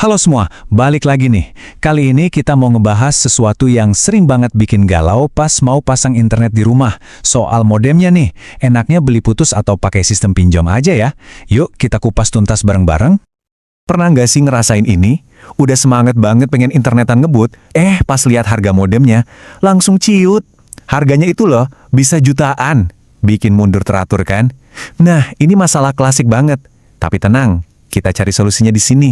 Halo semua, balik lagi nih. Kali ini kita mau ngebahas sesuatu yang sering banget bikin galau pas mau pasang internet di rumah. Soal modemnya nih, enaknya beli putus atau pakai sistem pinjam aja ya? Yuk kita kupas tuntas bareng-bareng. Pernah nggak sih ngerasain ini? Udah semangat banget pengen internetan ngebut, pas lihat harga modemnya, langsung ciut. Harganya itu loh, bisa jutaan. Bikin mundur teratur kan? Nah, ini masalah klasik banget. Tapi tenang, kita cari solusinya di sini.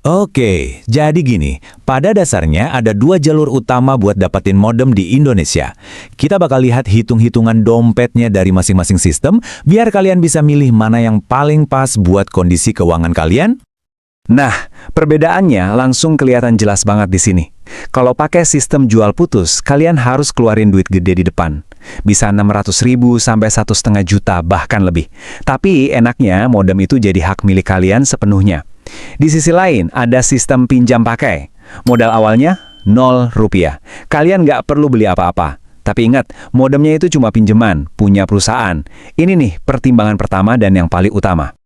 Oke, jadi gini, pada dasarnya ada dua jalur utama buat dapetin modem di Indonesia. Kita bakal lihat hitung-hitungan dompetnya dari masing-masing sistem, biar kalian bisa milih mana yang paling pas buat kondisi keuangan kalian. Nah, perbedaannya langsung kelihatan jelas banget di sini. Kalau pakai sistem jual putus, kalian harus keluarin duit gede di depan. Bisa 600.000 sampai 1,5 juta bahkan lebih. Tapi enaknya modem itu jadi hak milik kalian sepenuhnya. Di sisi lain, ada sistem pinjam pakai. Modal awalnya Rp0. Kalian nggak perlu beli apa-apa. Tapi ingat, modemnya itu cuma pinjaman, punya perusahaan. Ini nih pertimbangan pertama dan yang paling utama.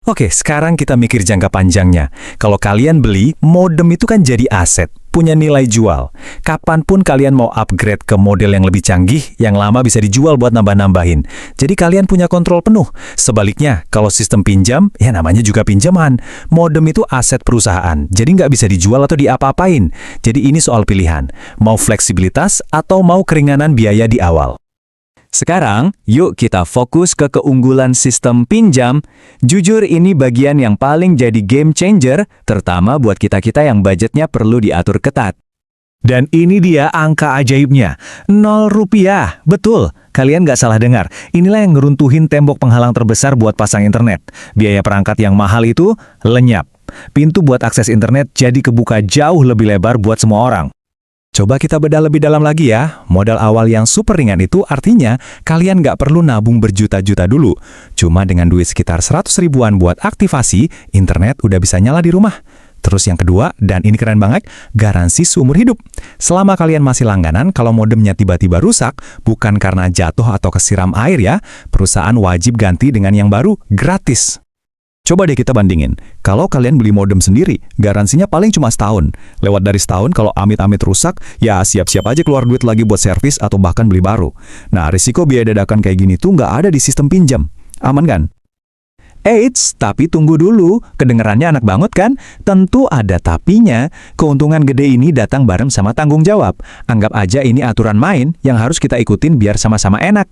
Oke, sekarang kita mikir jangka panjangnya. Kalau kalian beli, modem itu kan jadi aset, punya nilai jual. Kapanpun kalian mau upgrade ke model yang lebih canggih, yang lama bisa dijual buat nambah-nambahin. Jadi kalian punya kontrol penuh. Sebaliknya, kalau sistem pinjam, ya namanya juga pinjaman. Modem itu aset perusahaan, jadi nggak bisa dijual atau diapa-apain. Jadi ini soal pilihan, mau fleksibilitas atau mau keringanan biaya di awal. Sekarang, yuk kita fokus ke keunggulan sistem pinjam. Jujur ini bagian yang paling jadi game changer, terutama buat kita-kita yang budgetnya perlu diatur ketat. Dan ini dia angka ajaibnya, Rp0. Betul, kalian nggak salah dengar. Inilah yang ngeruntuhin tembok penghalang terbesar buat pasang internet. Biaya perangkat yang mahal itu lenyap. Pintu buat akses internet jadi kebuka jauh lebih lebar buat semua orang. Coba kita bedah lebih dalam lagi ya. Modal awal yang super ringan itu artinya kalian nggak perlu nabung berjuta-juta dulu. Cuma dengan duit sekitar 100 ribuan buat aktivasi, internet udah bisa nyala di rumah. Terus yang kedua, dan ini keren banget, garansi seumur hidup. Selama kalian masih langganan, kalau modemnya tiba-tiba rusak, bukan karena jatuh atau kesiram air ya, perusahaan wajib ganti dengan yang baru, gratis. Coba deh kita bandingin, kalau kalian beli modem sendiri, garansinya paling cuma setahun. Lewat dari setahun, kalau amit-amit rusak, ya siap-siap aja keluar duit lagi buat servis atau bahkan beli baru. Nah, risiko biaya dadakan kayak gini tuh nggak ada di sistem pinjam. Aman kan? Eits, tapi tunggu dulu, kedengerannya enak banget kan? Tentu ada tapinya, keuntungan gede ini datang bareng sama tanggung jawab. Anggap aja ini aturan main yang harus kita ikutin biar sama-sama enak.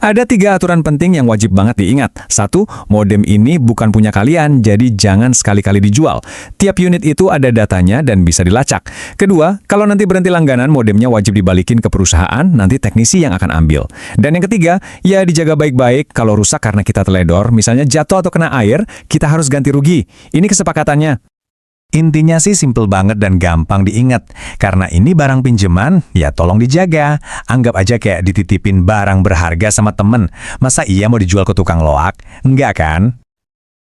Ada 3 aturan penting yang wajib banget diingat. 1, modem ini bukan punya kalian, jadi jangan sekali-kali dijual. Tiap unit itu ada datanya dan bisa dilacak. Kedua, kalau nanti berhenti langganan, modemnya wajib dibalikin ke perusahaan, nanti teknisi yang akan ambil. Dan yang ketiga, ya dijaga baik-baik, kalau rusak karena kita teledor, misalnya jatuh atau kena air, kita harus ganti rugi. Ini kesepakatannya. Intinya sih simple banget dan gampang diingat. Karena ini barang pinjaman, ya tolong dijaga. Anggap aja kayak dititipin barang berharga sama temen. Masa iya mau dijual ke tukang loak? Enggak kan?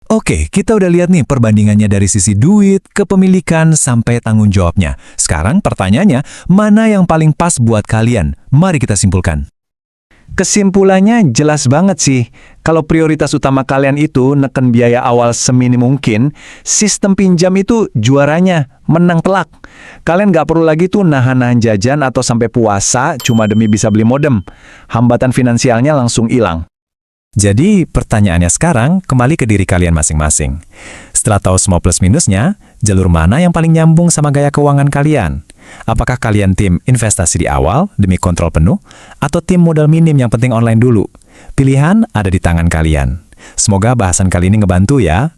Oke, kita udah lihat nih perbandingannya dari sisi duit, kepemilikan, sampai tanggung jawabnya. Sekarang pertanyaannya, mana yang paling pas buat kalian? Mari kita simpulkan. Kesimpulannya jelas banget sih. Kalau prioritas utama kalian itu neken biaya awal seminim mungkin, sistem pinjam itu juaranya, menang telak. Kalian nggak perlu lagi tuh nahan-nahan jajan atau sampai puasa cuma demi bisa beli modem. Hambatan finansialnya langsung hilang. Jadi pertanyaannya sekarang kembali ke diri kalian masing-masing. Setelah tahu semua plus minusnya, jalur mana yang paling nyambung sama gaya keuangan kalian? Apakah kalian tim investasi di awal demi kontrol penuh, atau tim modal minim yang penting online dulu? Pilihan ada di tangan kalian. Semoga bahasan kali ini ngebantu ya.